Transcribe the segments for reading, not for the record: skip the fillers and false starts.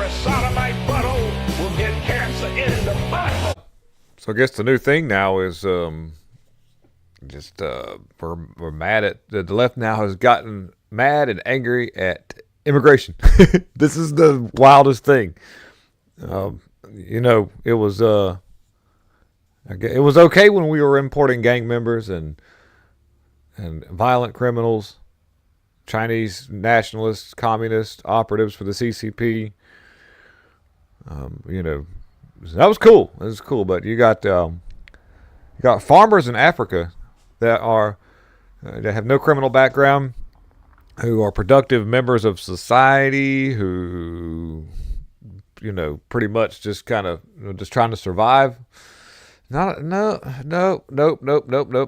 a sodomite butthole will get cancer in the butthole. So I guess the new thing now is we're mad at the left now has gotten mad and angry at immigration. This is the wildest thing. It was okay when we were importing gang members and violent criminals, Chinese nationalists, communist operatives for the CCP. That was cool. It was cool, but you got farmers in Africa that have no criminal background, who are productive members of society, who pretty much just kind of just trying to survive. Nope.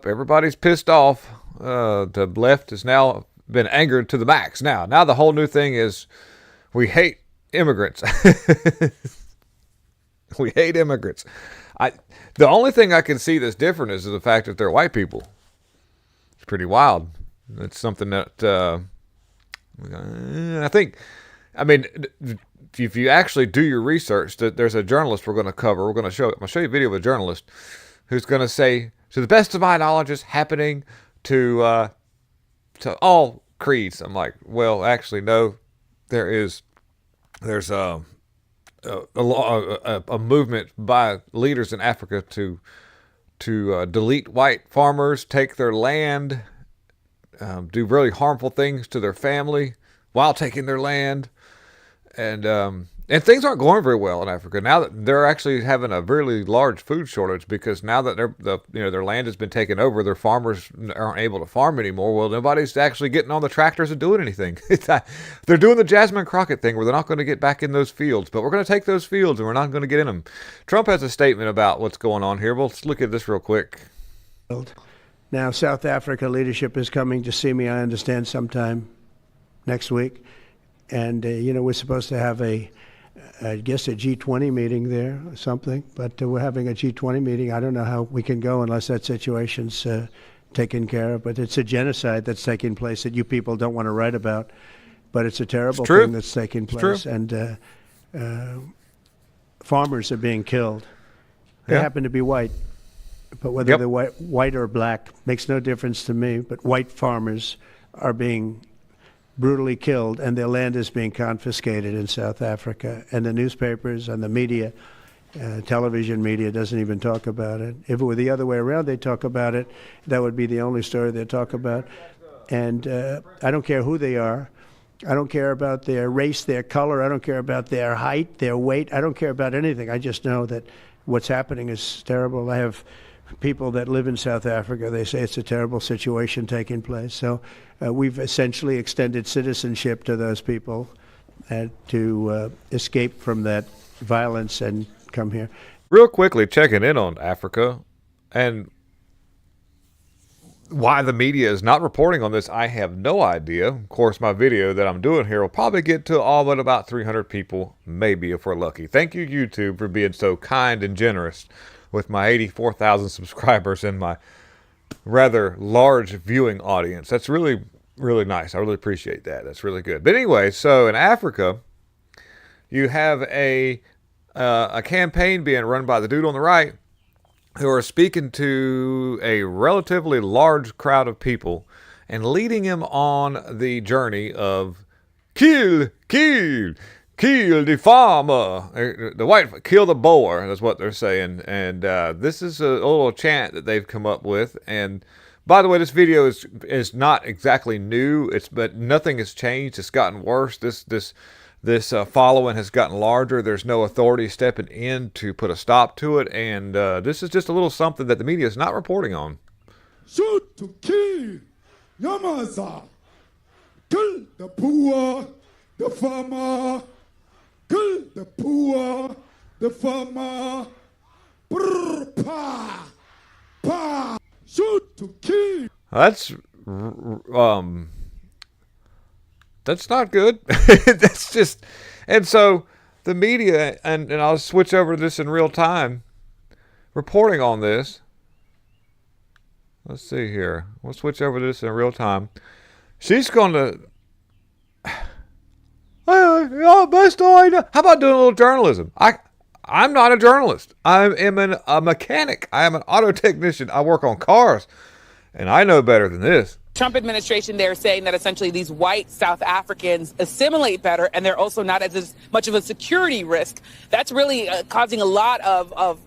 Everybody's pissed off. The left has now been angered to the max. Now the whole new thing is we hate immigrants. We hate immigrants. The only thing I can see that's different is the fact that they're white people. It's pretty wild. It's something that I think. I mean, if you actually do your research, that there's a journalist we're going to cover. I'm going to show you a video of a journalist who's going to say, to the best of my knowledge, it's happening to all creeds. I'm like, well, actually, no. There's a movement by leaders in Africa to delete white farmers, take their land, do really harmful things to their family while taking their land, and things aren't going very well in Africa now that they're actually having a really large food shortage, because now that their land has been taken over, their farmers aren't able to farm anymore. Well, nobody's actually getting on the tractors and doing anything. They're doing the Jasmine Crockett thing where they're not going to get back in those fields, but we're going to take those fields and we're not going to get in them. Trump has a statement about what's going on here. Let's look at this real quick. Now, South Africa leadership is coming to see me, I understand, sometime next week. And, we're supposed to have I guess a G20 meeting there or something, but we're having a G20 meeting. I don't know how we can go unless that situation's taken care of, but it's a genocide that's taking place that you people don't want to write about, but it's a terrible thing that's taking place. And farmers are being killed. They happen to be white, but whether they're white or black makes no difference to me, but white farmers are being brutally killed, and their land is being confiscated in South Africa. And the newspapers and the media, television media, doesn't even talk about it. If it were the other way around, they'd talk about it. That would be the only story they'd talk about. And I don't care who they are. I don't care about their race, their color. I don't care about their height, their weight. I don't care about anything. I just know that what's happening is terrible. I have people that live in South Africa. They say it's a terrible situation taking place. So we've essentially extended citizenship to those people to escape from that violence and come here. Real quickly, checking in on Africa and why the media is not reporting on this, I have no idea. Of course, my video that I'm doing here will probably get to all but about 300 people, maybe, if we're lucky. Thank you, YouTube, for being so kind and generous with my 84,000 subscribers and my rather large viewing audience. That's really, really nice. I really appreciate that. That's really good. But anyway, so in Africa, you have a campaign being run by the dude on the right who are speaking to a relatively large crowd of people and leading him on the journey of kill the farmer, the white, kill the Boer, that's what they're saying. And this is a little chant that they've come up with. And by the way, this video is not exactly new. But nothing has changed. It's gotten worse. This following has gotten larger. There's no authority stepping in to put a stop to it. And this is just a little something that the media is not reporting on. Shoot to kill Yamaza. Kill the poor, the farmer. Kill the poor, the farmer. Brr, pa, pa. Shoot to kill. That's not good. That's just, and so the media, and I'll switch over to this in real time, reporting on this. Let's see here. We'll switch over to this in real time. She's going to, Best I know. How about doing a little journalism? I'm not a journalist. I am a mechanic. I am an auto technician. I work on cars, and I know better than this. Trump administration, they're saying that essentially these white South Africans assimilate better, and they're also not as much of a security risk. That's really causing a lot of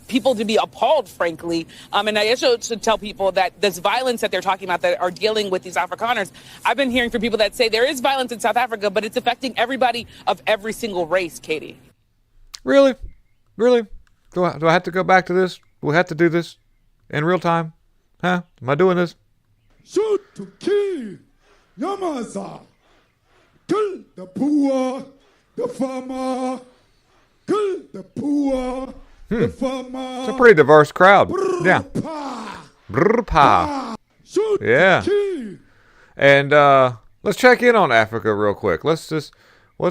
people to be appalled, frankly. And I also should tell people that this violence that they're talking about that are dealing with these Afrikaners, I've been hearing from people that say there is violence in South Africa, but it's affecting everybody of every single race, Katie. Really? Really? Do I have to go back to this? Do we have to do this in real time? Huh? Am I doing this? Shoot to kill Yamaza. Kill the poor, the farmer. Kill the poor, the farmer. It's a pretty diverse crowd. Yeah. Shoot yeah. to kill. And let's check in on Africa real quick. What's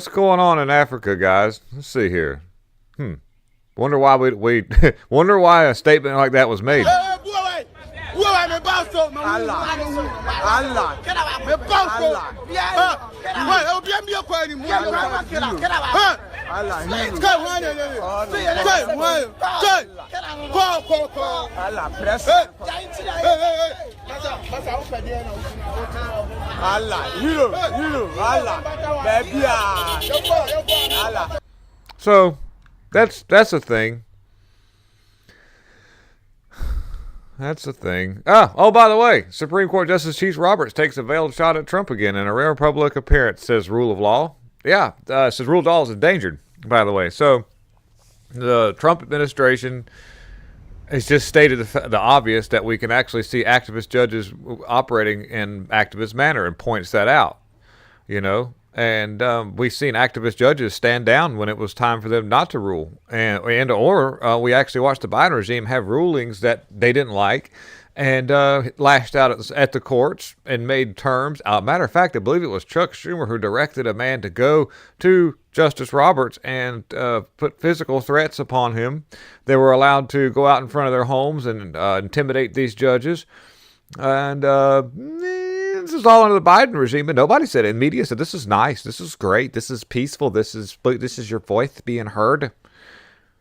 going on in Africa, guys? Let's see here. Wonder why we wonder why a statement like that was made. So that's a thing. That's the thing. Oh, by the way, Supreme Court Justice Chief Roberts takes a veiled shot at Trump again in a rare public appearance, says rule of law. Yeah, says rule of law is endangered, by the way. So the Trump administration has just stated the obvious, that we can actually see activist judges operating in activist manner, and points that out, you know. And we've seen activist judges stand down when it was time for them not to rule. Or we actually watched the Biden regime have rulings that they didn't like, and lashed out at the courts and made terms. Matter of fact, I believe it was Chuck Schumer who directed a man to go to Justice Roberts and put physical threats upon him. They were allowed to go out in front of their homes and intimidate these judges. And this is all under the Biden regime, and nobody said it. And media said, this is nice, this is great, this is peaceful, this is your voice being heard.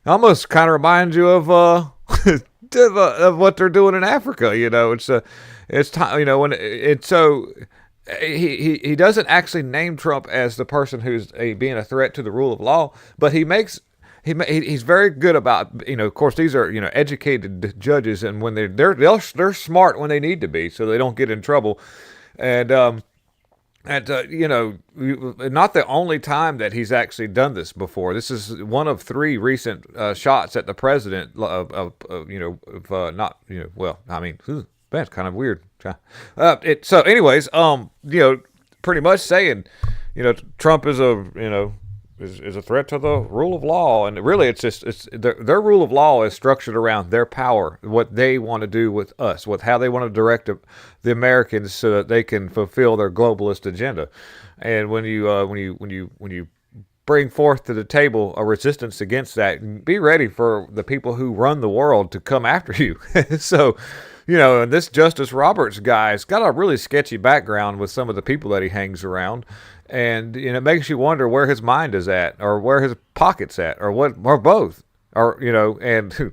Almost kind of reminds you of of what they're doing in Africa. You know, it's time. You know, when it's so. He doesn't actually name Trump as the person who's being a threat to the rule of law, but he's very good about, you know, of course these are, you know, educated judges, and when they're smart when they need to be, so they don't get in trouble. And you know, not the only time that he's actually done this before. This is one of 3 recent shots at the president that's kind of weird. So anyways, you know, pretty much saying, you know, Trump is a threat to the rule of law. And really it's their rule of law is structured around their power, what they want to do with us, with how they want to direct the Americans so that they can fulfill their globalist agenda. And when you bring forth to the table a resistance against that, be ready for the people who run the world to come after you. So, you know, and this Justice Roberts guy's got a really sketchy background with some of the people that he hangs around. And, you know, it makes you wonder where his mind is at, or where his pocket's at, or what, or both. Or, you know, and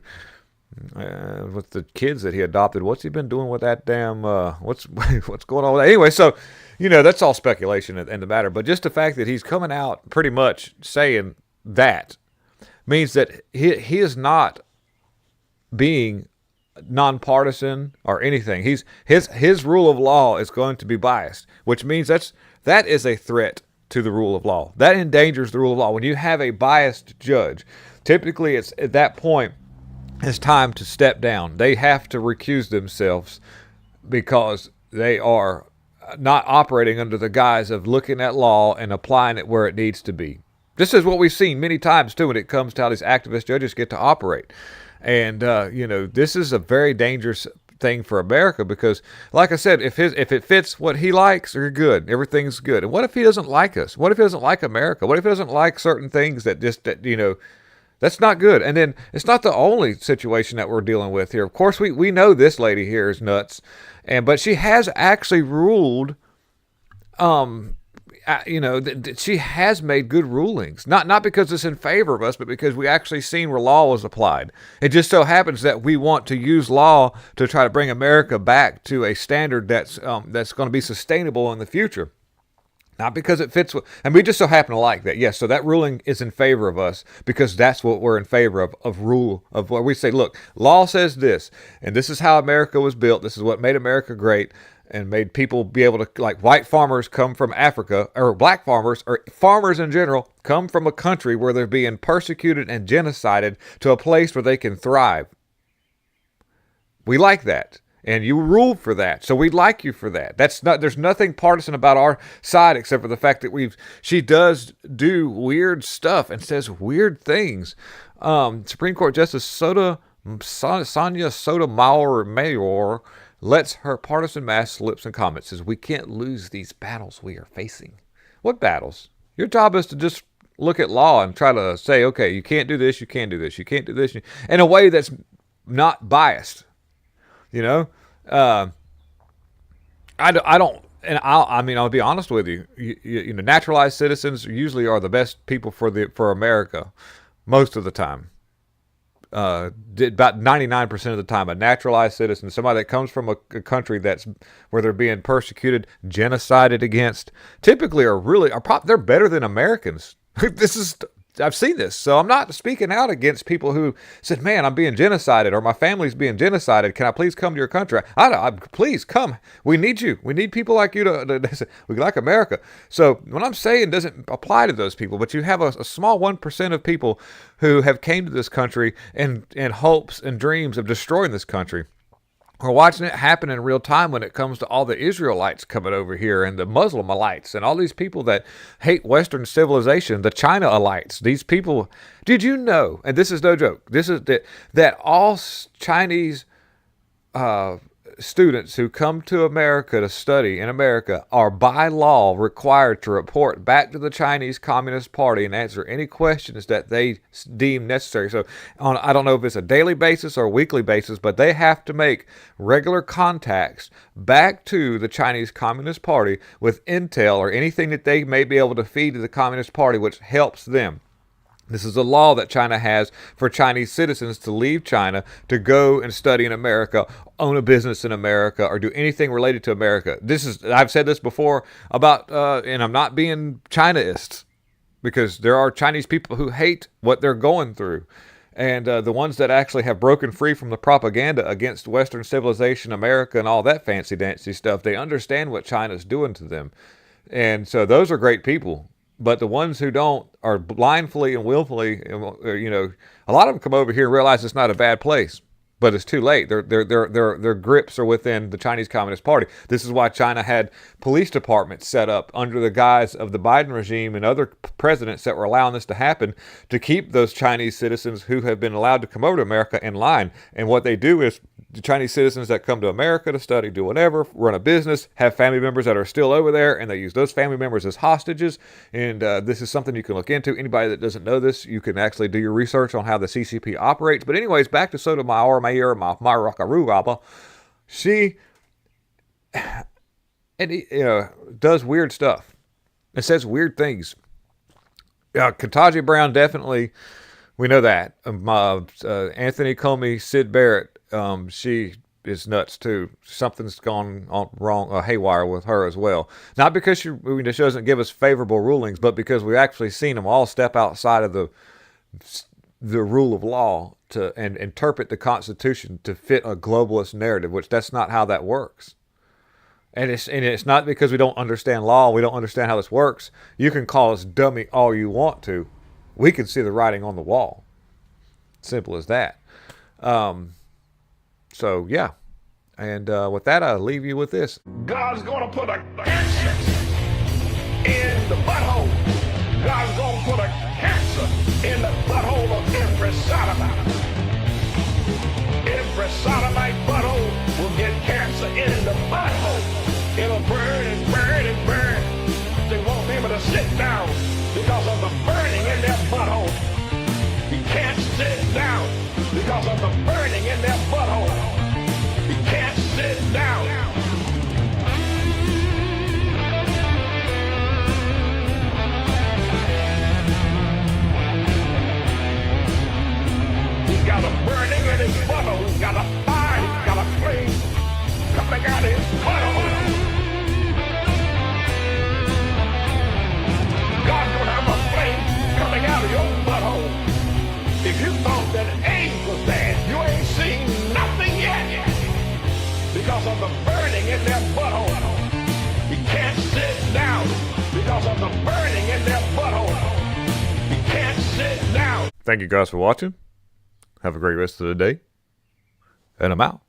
with the kids that he adopted, what's he been doing with that damn, what's going on with that? Anyway, so, you know, that's all speculation in the matter. But just the fact that he's coming out pretty much saying that means that he is not being nonpartisan or anything. His rule of law is going to be biased, which means that is a threat to the rule of law. That endangers the rule of law. When you have a biased judge, typically it's at that point it's time to step down. They have to recuse themselves because they are not operating under the guise of looking at law and applying it where it needs to be. This is what we've seen many times too when it comes to how these activist judges get to operate. And you know, this is a very dangerous thing for America because, like I said, if it fits what he likes, you're good. Everything's good. And what if he doesn't like us? What if he doesn't like America? What if he doesn't like certain things that you know, that's not good. And then it's not the only situation that we're dealing with here. Of course, we know this lady here is nuts, but she has actually ruled she has made good rulings. Not because it's in favor of us, but because we actually seen where law was applied. It just so happens that we want to use law to try to bring America back to a standard that's going to be sustainable in the future. Not because it fits, and we just so happen to like that. Yes, so that ruling is in favor of us because that's what we're in favor of rule, of where we say, look, law says this, and this is how America was built. This is what made America great and made people be able to, like white farmers come from Africa, or black farmers, or farmers in general, come from a country where they're being persecuted and genocided to a place where they can thrive. We like that. And you ruled for that, so we like you for that. There's nothing partisan about our side except for the fact that she does do weird stuff and says weird things. Supreme Court Justice Sonia Sotomayor lets her partisan mask slips and comments. Says we can't lose these battles we are facing. What battles? Your job is to just look at law and try to say, okay, you can't do this, you can't do this, you can't do this, in a way that's not biased. I don't, and I'll be honest with you. Naturalized citizens usually are the best people for America, most of the time. About 99% of the time, a naturalized citizen, somebody that comes from a country where they're being persecuted, genocided against, typically they're better than Americans. I've seen this, so I'm not speaking out against people who said, man, I'm being genocided or my family's being genocided. Can I please come to your country? Please come. We need you. We need people like you we like America. So what I'm saying doesn't apply to those people, but you have a small 1% of people who have came to this country in hopes and dreams of destroying this country. We're watching it happen in real time when it comes to all the Israelites coming over here and the Muslimites and all these people that hate Western civilization, the China-alites. These people, did you know, and this is no joke, this is that all Chinese students who come to America to study in America are by law required to report back to the Chinese Communist Party and answer any questions that they deem necessary. So I don't know if it's a daily basis or a weekly basis, but they have to make regular contacts back to the Chinese Communist Party with intel or anything that they may be able to feed to the Communist Party, which helps them. This is a law that China has for Chinese citizens to leave China, to go and study in America, own a business in America, or do anything related to America. I've said this before about, and I'm not being Chinaist, because there are Chinese people who hate what they're going through. And the ones that actually have broken free from the propaganda against Western civilization, America, and all that fancy-dancy stuff, they understand what China's doing to them. And so those are great people. But the ones who don't are blindly and willfully, a lot of them come over here and realize it's not a bad place, but it's too late. Their grips are within the Chinese Communist Party. This is why China had police departments set up under the guise of the Biden regime and other presidents that were allowing this to happen, to keep those Chinese citizens who have been allowed to come over to America in line. And what they do is, the Chinese citizens that come to America to study, do whatever, run a business, have family members that are still over there, and they use those family members as hostages. And this is something you can look into. Anybody that doesn't know this, you can actually do your research on how the CCP operates. But anyways, back to Sotomayor, she does weird stuff. It says weird things. Ketanji Brown, definitely, we know that. Anthony Comey, Sid Barrett, she is nuts too. Something's gone on wrong, haywire with her as well. Not because she doesn't give us favorable rulings, but because we've actually seen them all step outside of the rule of law and interpret the Constitution to fit a globalist narrative, which that's not how that works. And it's not because we don't understand law, we don't understand how this works. You can call us dummy all you want to. We can see the writing on the wall. Simple as that. So, yeah. And with that, I'll leave you with this. God's going to put a cancer in the butthole. God's going to put a cancer in the butthole of every sodomite. Every sodomite butthole will get cancer in the butthole. It'll burn and burn and burn. They won't be able to sit down because of the burning in their butthole. You can't sit down because of the burning in their butthole. You can't sit down. got a burning in his butthole. He's got a fire. He's got a flame coming out of his butthole. God's gonna have a flame coming out of your butthole. If you thought that AIDS was bad, you ain't seen nothing yet. Because of the burning in their butthole. You can't sit down because of the burning in their butthole. You can't sit down. Thank you guys for watching. Have a great rest of the day. And I'm out.